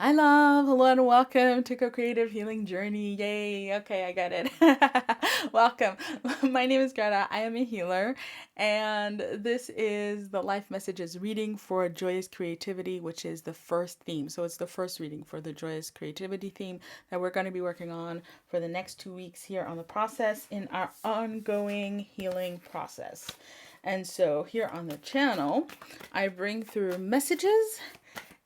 Hi, love. Hello and welcome to Co-Creative Healing Journey. Yay. Okay, I got it. Welcome. My name is Greta. I am a healer, and this is the Life Messages reading for Joyous Creativity, which is the first theme. So it's the first reading for the Joyous Creativity theme that we're going to be working on for the next 2 weeks here on the process in our ongoing healing process. And so here on the channel, I bring through messages,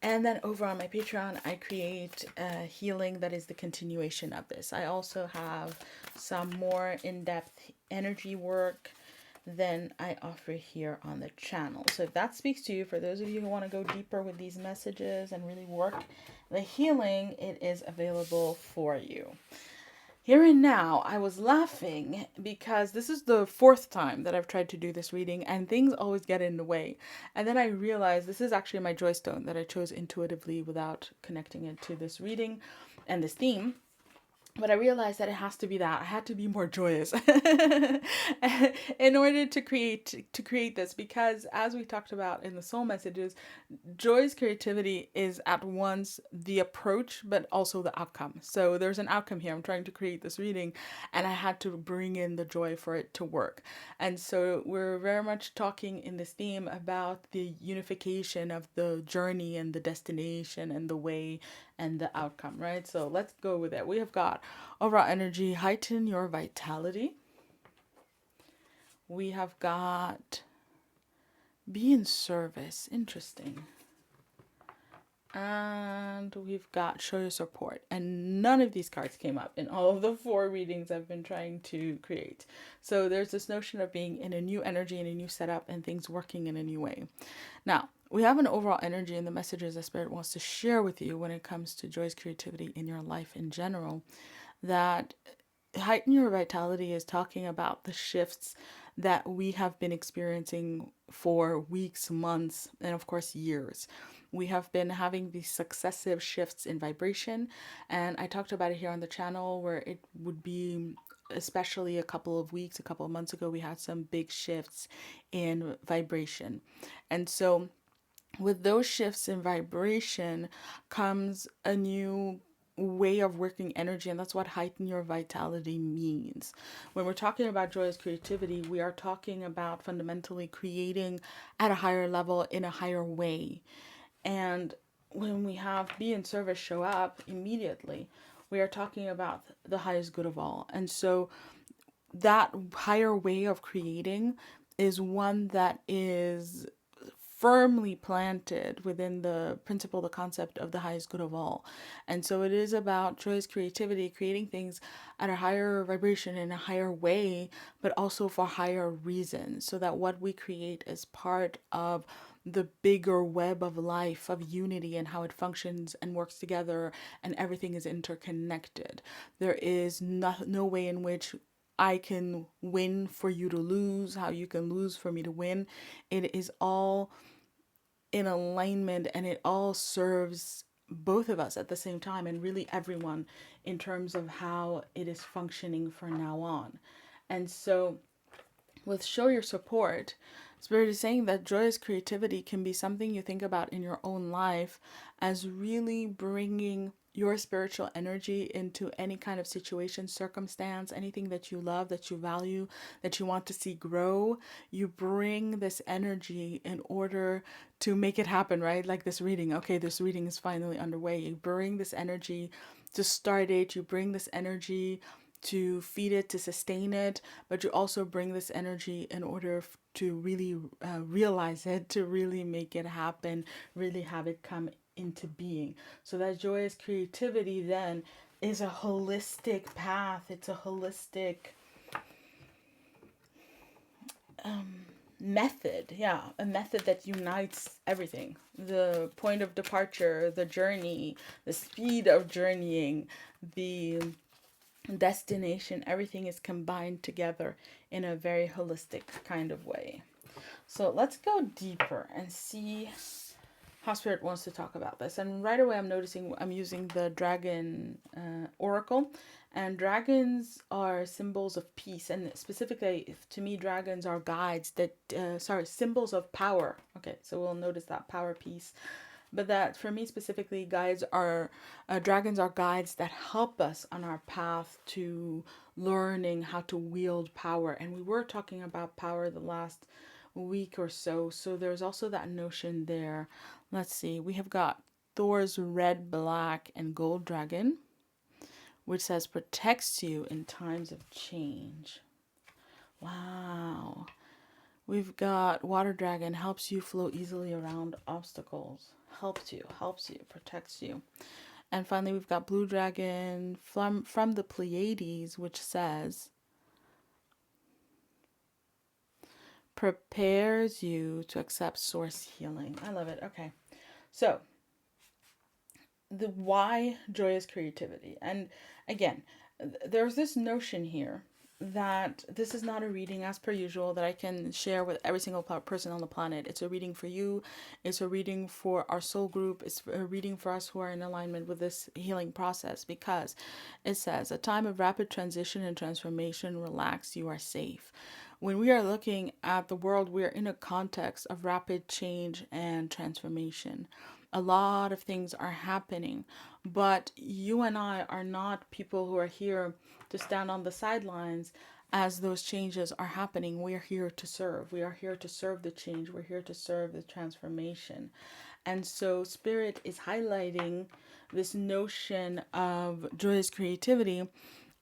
and then over on my Patreon, I create a healing that is the continuation of this. I also have some more in-depth energy work than I offer here on the channel. So if that speaks to you, for those of you who want to go deeper with these messages and really work the healing, it is available for you. Here and now, I was laughing because this is the fourth time that I've tried to do this reading and things always get in the way. And then I realized this is actually my joy stone that I chose intuitively without connecting it to this reading and this theme. But I realized that it has to be that I had to be more joyous in order to create this, because as we talked about in the soul messages, joyous creativity is at once the approach but also the outcome. So there's an outcome here. I'm trying to create this reading and I had to bring in the joy for it to work. And so we're very much talking in this theme about the unification of the journey and the destination and the way and the outcome, right? So let's go with it. We have got overall energy, heighten your vitality. We have got be in service, interesting. And we've got show your support. And none of these cards came up in all of the 4 readings I've been trying to create. So there's this notion of being in a new energy, in a new setup, and things working in a new way. Now, we have an overall energy in the messages that Spirit wants to share with you when it comes to joyous creativity in your life in general, that heighten your vitality is talking about the shifts that we have been experiencing for weeks, months, and of course years. We have been having these successive shifts in vibration, and I talked about it here on the channel where it would be, especially a couple of weeks, a couple of months ago, we had some big shifts in vibration. And so with those shifts in vibration comes a new way of working energy, and that's what heighten your vitality means. When we're talking about joyous creativity, we are talking about fundamentally creating at a higher level in a higher way. And when we have be in service show up immediately, we are talking about the highest good of all. And so that higher way of creating is one that is firmly planted within the principle, the concept of the highest good of all. And so it is about joyous creativity, creating things at a higher vibration in a higher way, but also for higher reasons, so that what we create is part of the bigger web of life, of unity, and how it functions and works together, and everything is interconnected. There is no way in which I can win for you to lose, how you can lose for me to win. It is all in alignment, and it all serves both of us at the same time, and really everyone, in terms of how it is functioning from now on. And so with show your support, Spirit is saying that joyous creativity can be something you think about in your own life as really bringing your spiritual energy into any kind of situation, circumstance, anything that you love, that you value, that you want to see grow. You bring this energy in order to make it happen, right? Like this reading. Okay, this reading is finally underway. You bring this energy to start it. You bring this energy to feed it, to sustain it, but you also bring this energy in order to really realize it, to really make it happen, really have it come into being. So that joyous creativity then is a holistic path. It's a holistic method. Yeah, a method that unites everything. The point of departure, the journey, the speed of journeying, the destination, everything is combined together in a very holistic kind of way. So let's go deeper and see how Spirit wants to talk about this. And right away I'm noticing I'm using the dragon oracle, and dragons are symbols of peace, and specifically to me dragons are guides that symbols of power. Okay, so we'll notice that power, peace, but that for me specifically, guides are dragons are guides that help us on our path to learning how to wield power. And we were talking about power the last week or so, so there's also that notion there. Let's see, we have got Thor's red, black, and gold dragon, which says protects you in times of change. Wow. We've got water dragon, helps you flow easily around obstacles. Helps you, protects you. And finally, we've got blue dragon from the Pleiades, which says prepares you to accept source healing. I love it. Okay. So, the why joyous creativity. And again, there's this notion here that this is not a reading as per usual that I can share with every single person on the planet. It's a reading for you. It's a reading for our soul group. It's a reading for us who are in alignment with this healing process, because it says a time of rapid transition and transformation. Relax, you are safe. When we are looking at the world, we are in a context of rapid change and transformation. A lot of things are happening, but you and I are not people who are here to stand on the sidelines as those changes are happening. We are here to serve. We are here to serve the change. We're here to serve the transformation. And so Spirit is highlighting this notion of joyous creativity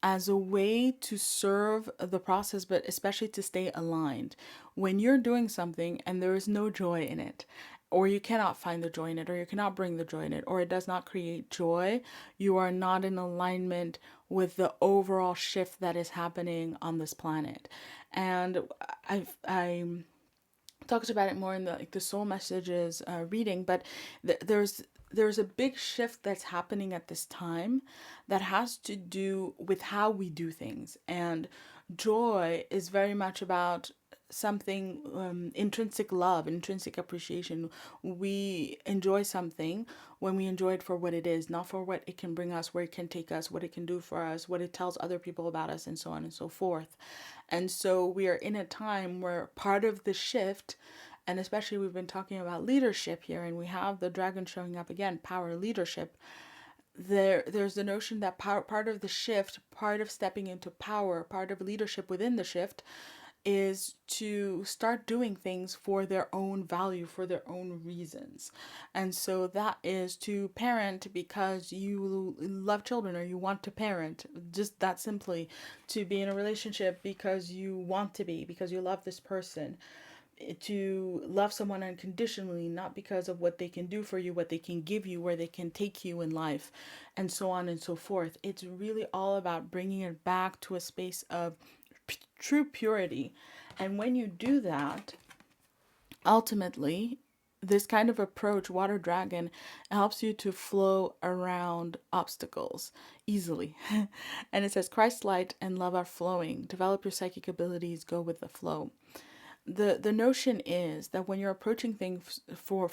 as a way to serve the process, but especially to stay aligned. When you're doing something and there is no joy in it, or you cannot find the joy in it, or you cannot bring the joy in it, or it does not create joy, you are not in alignment with the overall shift that is happening on this planet. And I talked about it more in the soul messages reading, but there's a big shift that's happening at this time that has to do with how we do things. And joy is very much about something, intrinsic love, intrinsic appreciation. We enjoy something when we enjoy it for what it is, not for what it can bring us, where it can take us, what it can do for us, what it tells other people about us, and so on and so forth. And so we are in a time where part of the shift, and especially we've been talking about leadership here, and we have the dragon showing up again, power, leadership. There's the notion that part of the shift, part of stepping into power, part of leadership within the shift is to start doing things for their own value, for their own reasons. And so that is to parent because you love children or you want to parent, just that simply. To be in a relationship because you want to be, because you love this person. To love someone unconditionally, not because of what they can do for you, what they can give you, where they can take you in life, and so on and so forth. It's really all about bringing it back to a space of true purity. And when you do that, ultimately, this kind of approach, Water Dragon, helps you to flow around obstacles easily. And it says, Christ's light and love are flowing. Develop your psychic abilities, go with the flow. The notion is that when you're approaching things for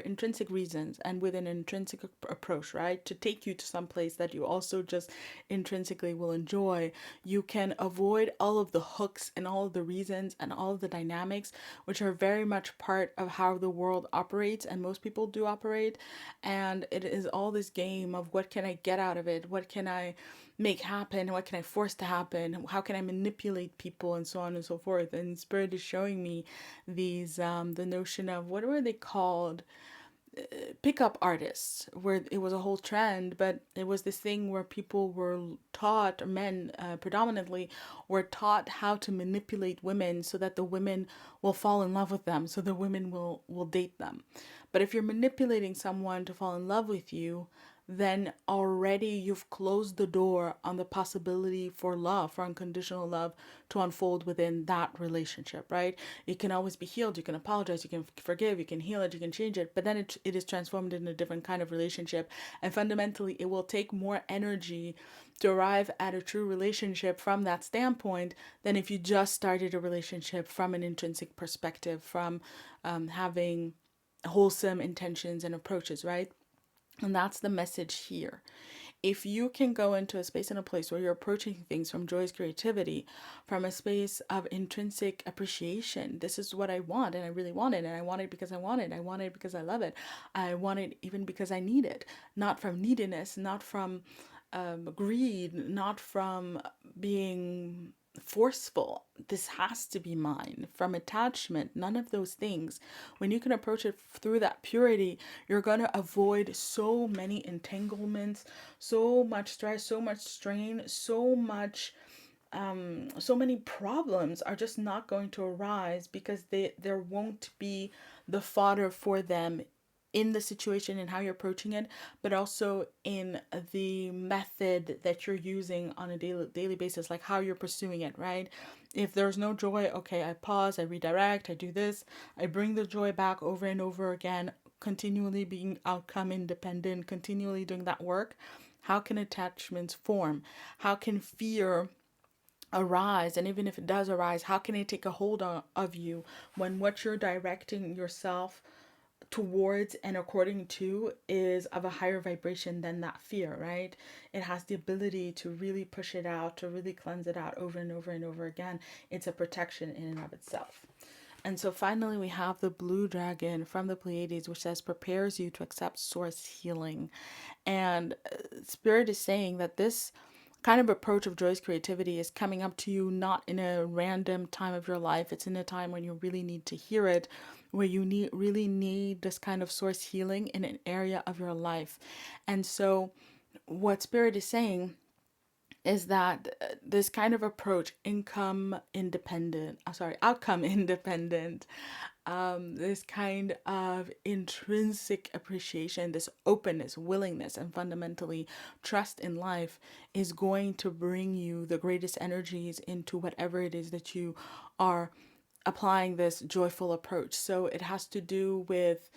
intrinsic reasons and with an intrinsic approach, right, to take you to some place that you also just intrinsically will enjoy, you can avoid all of the hooks and all of the reasons and all of the dynamics, which are very much part of how the world operates, and most people do operate. And it is all this game of what can I get out of it, what can I make happen, what can I force to happen, how can I manipulate people, and so on and so forth. And Spirit is showing me these the notion of, what were they called, pickup artists, where it was a whole trend, but it was this thing where people were taught, men predominantly, were taught how to manipulate women so that the women will fall in love with them, so the women will date them. But if you're manipulating someone to fall in love with you, then already you've closed the door on the possibility for love, for unconditional love to unfold within that relationship, right? It can always be healed. You can apologize, you can forgive, you can heal it, you can change it, but then it is transformed in a different kind of relationship. And fundamentally, it will take more energy to arrive at a true relationship from that standpoint than if you just started a relationship from an intrinsic perspective, from having wholesome intentions and approaches, right? And that's the message here. If you can go into a space and a place where you're approaching things from joyous creativity, from a space of intrinsic appreciation, this is what I want, and I really want it, and I want it because I want it because I love it, I want it even because I need it, not from neediness, not from greed, not from being forceful. This has to be mine. From attachment, none of those things. When you can approach it through that purity, you're going to avoid so many entanglements, so much stress, so much strain, so many problems are just not going to arise because there won't be the fodder for them in the situation and how you're approaching it, but also in the method that you're using on a daily basis, like how you're pursuing it, right? If there's no joy, okay, I pause, I redirect, I do this, I bring the joy back over and over again, continually being outcome independent, continually doing that work. How can attachments form? How can fear arise? And even if it does arise, how can it take a hold of you when what you're directing yourself towards and according to is of a higher vibration than that fear, right? It has the ability to really push it out, to really cleanse it out over and over and over again. It's a protection in and of itself. And so finally, we have the blue dragon from the Pleiades, which says prepares you to accept source healing. And Spirit is saying that this kind of approach of joyous creativity is coming up to you not in a random time of your life. It's in a time when you really need to hear it, where you really need this kind of source healing in an area of your life. And so what Spirit is saying is that this kind of approach, outcome independent, this kind of intrinsic appreciation, this openness, willingness, and fundamentally trust in life is going to bring you the greatest energies into whatever it is that you are applying this joyful approach. So it has to do with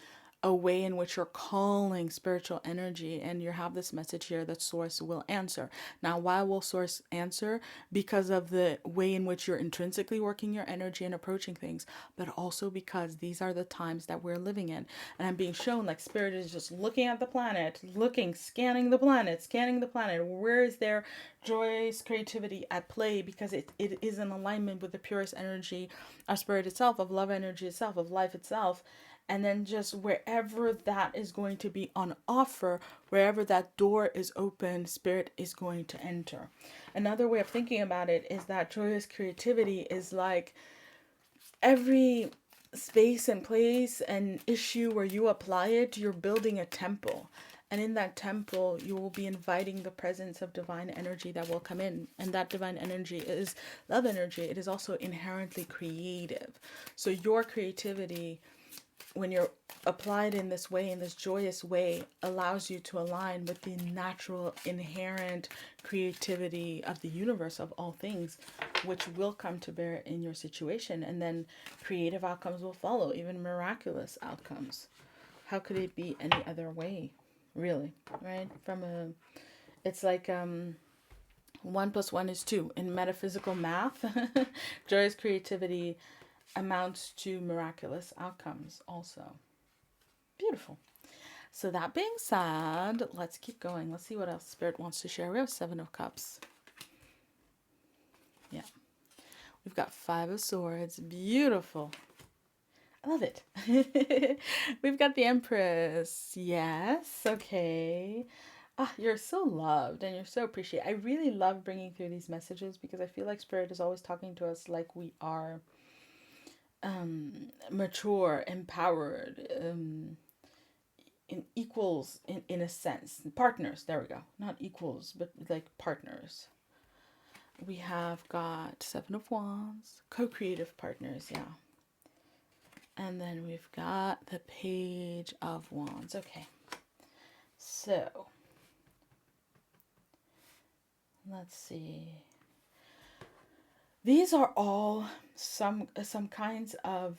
a way in which you're calling spiritual energy, and you have this message here that source will answer. Now, why will source answer? Because of the way in which you're intrinsically working your energy and approaching things, but also because these are the times that we're living in. And I'm being shown like Spirit is just looking at the planet, scanning the planet. Where is there joyous creativity at play? Because it is in alignment with the purest energy of Spirit itself, of love energy itself, of life itself. And then just wherever that is going to be on offer, wherever that door is open, Spirit is going to enter. Another way of thinking about it is that joyous creativity is like every space and place and issue where you apply it, you're building a temple. And in that temple, you will be inviting the presence of divine energy that will come in. And that divine energy is love energy. It is also inherently creative. So your creativity, when you're applied in this way, in this joyous way, allows you to align with the natural, inherent creativity of the universe, of all things, which will come to bear in your situation. And then creative outcomes will follow, even miraculous outcomes. How could it be any other way, really, right? It's like 1 + 1 is 2. In metaphysical math, joyous creativity amounts to miraculous outcomes also. Beautiful. So that being said, let's keep going. Let's see what else Spirit wants to share. We have 7 of Cups. Yeah. We've got 5 of Swords. Beautiful. I love it. We've got the Empress. Yes. Okay. You're so loved and you're so appreciated. I really love bringing through these messages because I feel like Spirit is always talking to us like we are mature, empowered, in equals in a sense. Partners, there we go. Not equals, but like partners. We have got 7 of Wands, co-creative partners, yeah. And then we've got the Page of Wands. Okay. So, let's see. These are all some kinds of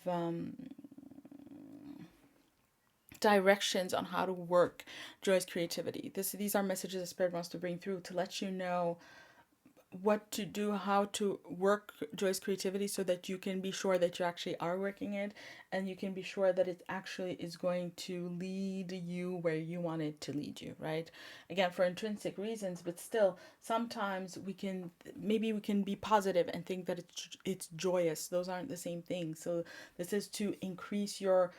directions on how to work joyous creativity. These are messages that Spirit wants to bring through to let you know what to do, how to work Joy's creativity so that you can be sure that you actually are working it, and you can be sure that it actually is going to lead you where you want it to lead you, right? Again, for intrinsic reasons, but still, sometimes we can be positive and think that it's joyous. Those aren't the same thing. So this is to increase your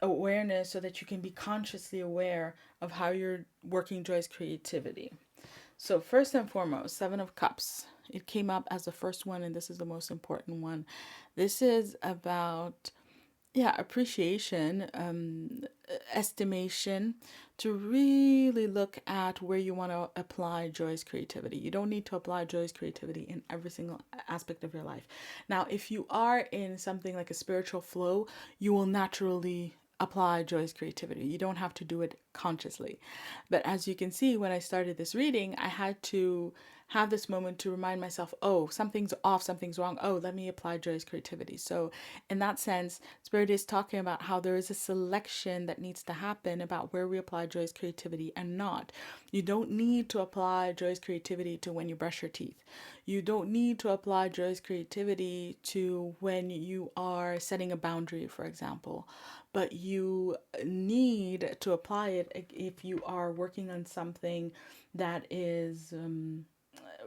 awareness so that you can be consciously aware of how you're working Joy's creativity. So first and foremost, Seven of Cups. It came up as the first one, and this is the most important one. This is about, yeah, appreciation, estimation, to really look at where you want to apply Joy's creativity. You don't need to apply Joy's creativity in every single aspect of your life. Now, if you are in something like a spiritual flow, you will naturally apply Joy's creativity. You don't have to do it consciously. But as you can see, when I started this reading, I had to have this moment to remind myself, oh, something's off, something's wrong. Oh, let me apply Joy's creativity. So in that sense, Spirit is talking about how there is a selection that needs to happen about where we apply Joy's creativity and not. You don't need to apply Joy's creativity to when you brush your teeth. You don't need to apply Joy's creativity to when you are setting a boundary, for example. But you need to apply it if you are working on something that is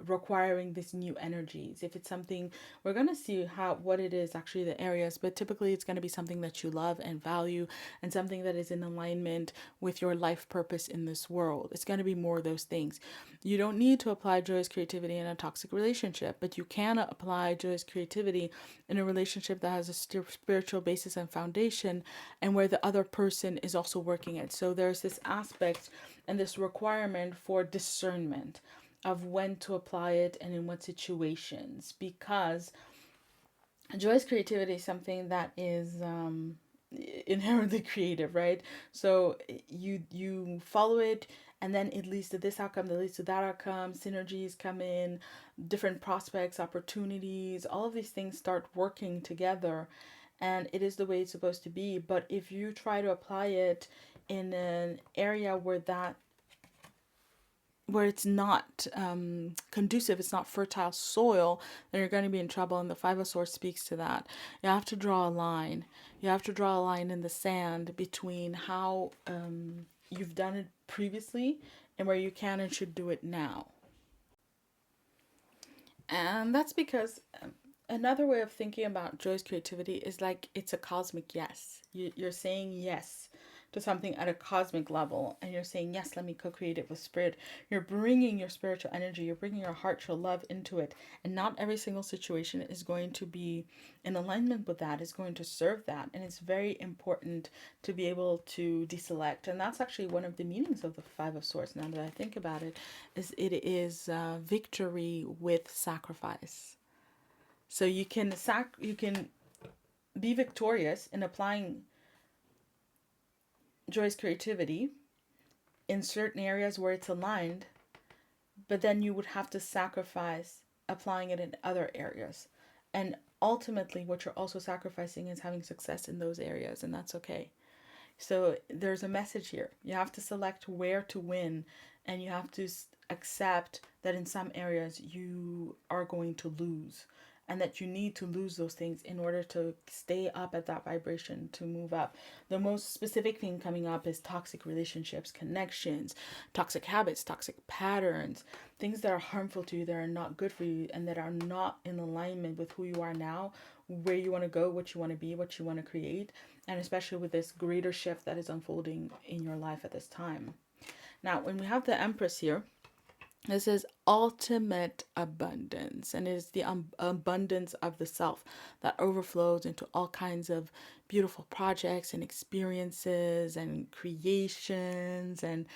requiring these new energies. If it's something, we're going to see what it is actually, the areas, but typically it's going to be something that you love and value, and something that is in alignment with your life purpose in this world. It's going to be more of those things. You don't need to apply Joy's creativity in a toxic relationship, but you can apply Joy's creativity in a relationship that has a spiritual basis and foundation, and where the other person is also working it. So there's this aspect and this requirement for discernment of when to apply it and in what situations, because Joy's creativity is something that is inherently creative, right? So you follow it, and then it leads to this outcome, that leads to that outcome, synergies come in, different prospects, opportunities, all of these things start working together, and it is the way it's supposed to be. But if you try to apply it in an area where it's not conducive, it's not fertile soil, then you're going to be in trouble. And the Five of Swords speaks to that. You have to draw a line. You have to draw a line in the sand between how you've done it previously and where you can and should do it now. And that's because another way of thinking about Joy's creativity is like it's a cosmic yes. You're saying yes to something at a cosmic level, and you're saying, yes, let me co-create it with Spirit. You're bringing your spiritual energy, you're bringing your heart, your love into it, and not every single situation is going to be in alignment with that, is going to serve that. And it's very important to be able to deselect. And that's actually one of the meanings of the Five of Swords, now that I think about it, is it is victory with sacrifice. So you can be victorious in applying Joy's creativity in certain areas where it's aligned, but then you would have to sacrifice applying it in other areas. And ultimately, what you're also sacrificing is having success in those areas, and that's okay. So there's a message here. You have to select where to win, and you have to accept that in some areas you are going to lose, and that you need to lose those things in order to stay up at that vibration, to move up. The most specific thing coming up is toxic relationships, connections, toxic habits, toxic patterns, things that are harmful to you, that are not good for you, and that are not in alignment with who you are now, where you want to go, what you want to be, what you want to create, and especially with this greater shift that is unfolding in your life at this time. Now, when we have the Empress here, this is ultimate abundance, and it is the abundance of the self that overflows into all kinds of beautiful projects and experiences and creations and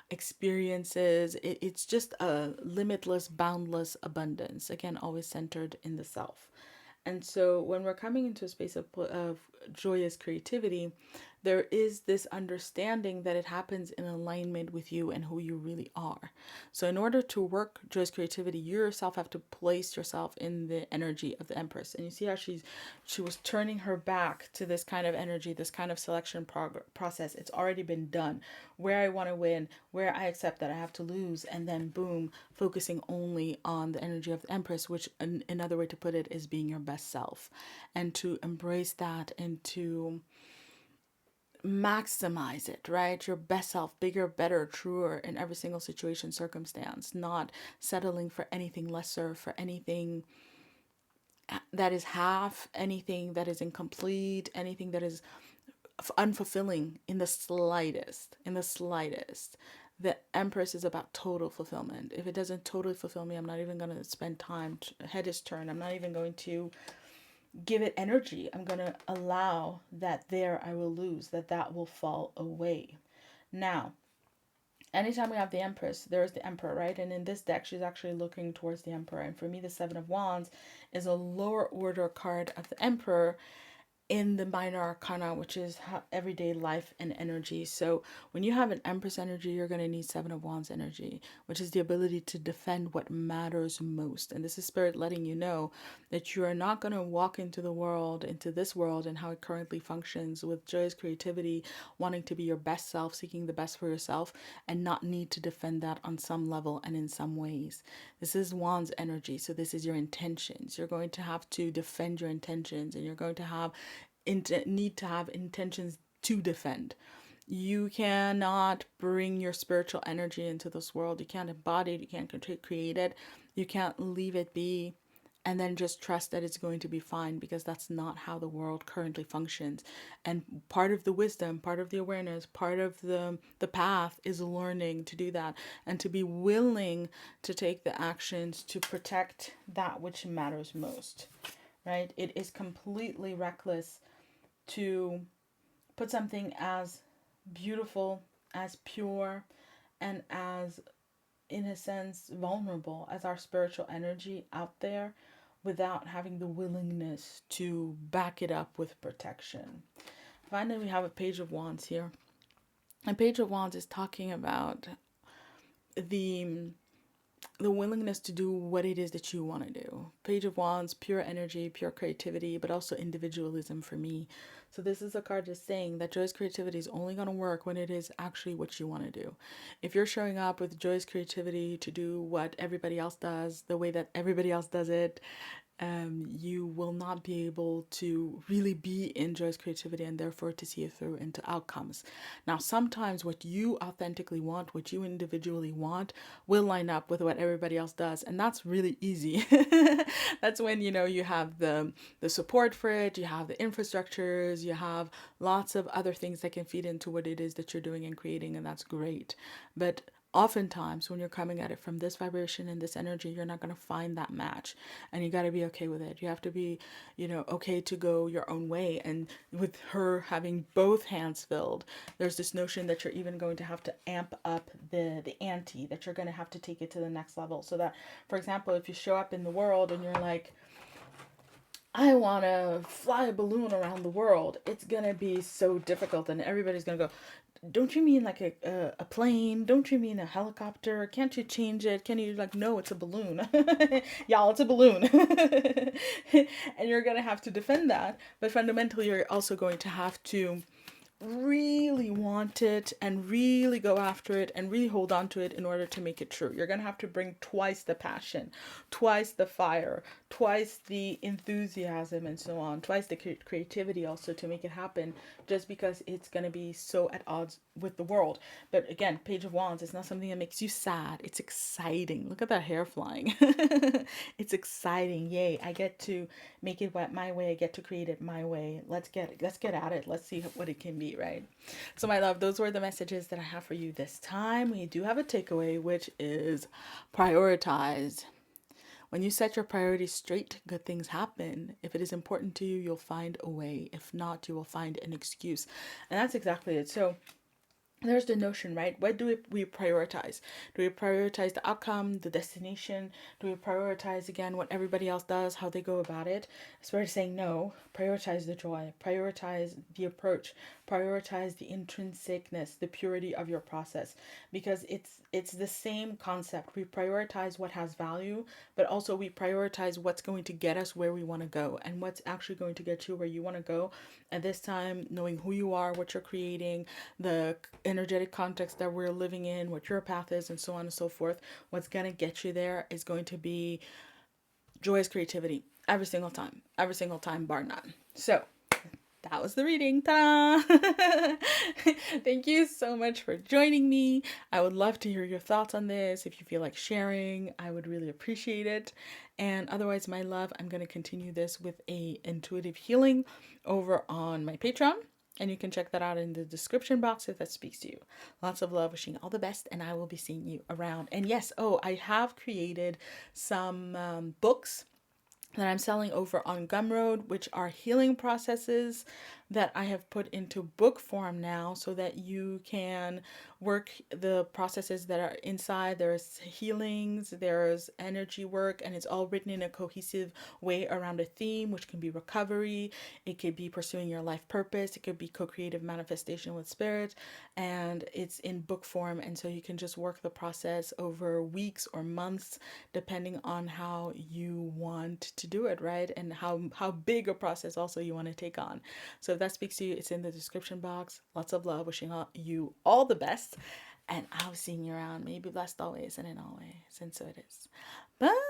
experiences. It's just a limitless, boundless abundance, again, always centered in the self. And so when we're coming into a space of joyous creativity, there is this understanding that it happens in alignment with you and who you really are. So in order to work Joy's creativity, you yourself have to place yourself in the energy of the Empress. And you see how she was turning her back to this kind of energy, this kind of selection process. It's already been done. Where I want to win, where I accept that I have to lose, and then boom, focusing only on the energy of the Empress, which another way to put it is being your best self, and to embrace that and to maximize it, right? Your best self, bigger, better, truer in every single situation, circumstance, not settling for anything lesser, for anything that is half, anything that is incomplete, anything that is unfulfilling in the slightest, The Empress is about total fulfillment. If it doesn't totally fulfill me, I'm not even going to spend time, head is turned. I'm not even going to give it energy. I'm going to allow that there I will lose, that will fall away. Now, anytime we have the Empress, there's the Emperor, right? And in this deck, she's actually looking towards the Emperor. And for me, the Seven of Wands is a lower order card of the Emperor in the minor arcana, which is everyday life and energy. So when you have an Empress energy, you're going to need Seven of Wands energy, which is the ability to defend what matters most. And this is Spirit letting you know that you are not going to walk into this world and how it currently functions with joyous creativity, wanting to be your best self, seeking the best for yourself, and not need to defend that on some level and in some ways. This is Wands energy. So this is your intentions. You're going to have to defend your intentions, and you're going to need to have intentions to defend. You cannot bring your spiritual energy into this world. You can't embody it. You can't create it. You can't leave it be and then just trust that it's going to be fine, because that's not how the world currently functions. And part of the wisdom, part of the awareness, part of the path is learning to do that and to be willing to take the actions to protect that which matters most, right? It is completely reckless to put something as beautiful, as pure, and as, in a sense, vulnerable as our spiritual energy out there without having the willingness to back it up with protection. Finally, we have a Page of Wands here. A Page of Wands is talking about the willingness to do what it is that you want to do. Page of Wands, pure energy, pure creativity, but also individualism for me. So this is a card just saying that joyous creativity is only going to work when it is actually what you want to do. If you're showing up with joyous creativity to do what everybody else does, the way that everybody else does it, you will not be able to really be in joyous creativity and therefore to see it through into outcomes. Now, sometimes what you authentically want, what you individually want, will line up with what everybody else does. And that's really easy. That's when, you have the support for it, you have the infrastructures, you have lots of other things that can feed into what it is that you're doing and creating. And that's great. But oftentimes when you're coming at it from this vibration and this energy, you're not going to find that match, and you got to be okay with it. You have to be, okay to go your own way. And with her having both hands filled, there's this notion that you're even going to have to amp up the ante, that you're going to have to take it to the next level. So that, for example, if you show up in the world and you're like, I want to fly a balloon around the world, it's going to be so difficult, and everybody's going to go, don't you mean like a plane? Don't you mean a helicopter? Can't you change it? Can you, no, it's a balloon. Y'all, it's a balloon. And you're going to have to defend that. But fundamentally, you're also going to have to really want it and really go after it and really hold on to it in order to make it true. You're going to have to bring twice the passion, twice the fire, twice the enthusiasm, and so on, twice the creativity also to make it happen, just because it's going to be so at odds with the world. But again, Page of Wands is not something that makes you sad. It's exciting. Look at that hair flying. It's exciting. Yay, I get to make it my way. I get to create it my way. Let's get at it. Let's see what it can be, right? So my love, those were the messages that I have for you this time. We do have a takeaway, which is prioritize. When you set your priorities straight, good things happen. If it is important to you, you'll find a way. If not, you will find an excuse. And that's exactly it. So there's the notion, right? What do we prioritize? Do we prioritize the outcome, the destination? Do we prioritize, again, what everybody else does, how they go about it? Instead of saying no, prioritize the joy, prioritize the approach, prioritize the intrinsicness, the purity of your process, because it's the same concept. We prioritize what has value, but also we prioritize what's going to get us where we want to go and what's actually going to get you where you want to go. At this time, knowing who you are, what you're creating, the energetic context that we're living in, what your path is, and so on and so forth, what's going to get you there is going to be joyous creativity every single time, bar none. So that was the reading. Ta-da! Thank you so much for joining me. I would love to hear your thoughts on this. If you feel like sharing, I would really appreciate it. And otherwise, my love, I'm going to continue this with a intuitive healing over on my Patreon. And you can check that out in the description box if that speaks to you. Lots of love, wishing you all the best, and I will be seeing you around. And yes, I have created some books that I'm selling over on Gumroad, which are healing processes that I have put into book form now so that you can work the processes that are inside. There's healings, there's energy work, and it's all written in a cohesive way around a theme, which can be recovery, it could be pursuing your life purpose, it could be co-creative manifestation with spirit, and it's in book form. And so you can just work the process over weeks or months, depending on how you want to do it, right? And how big a process also you want to take on. So if that speaks to you, it's in the description box. Lots of love, wishing you all the best, and I'll see you around. May you be blessed always and in all ways, and so it is. Bye.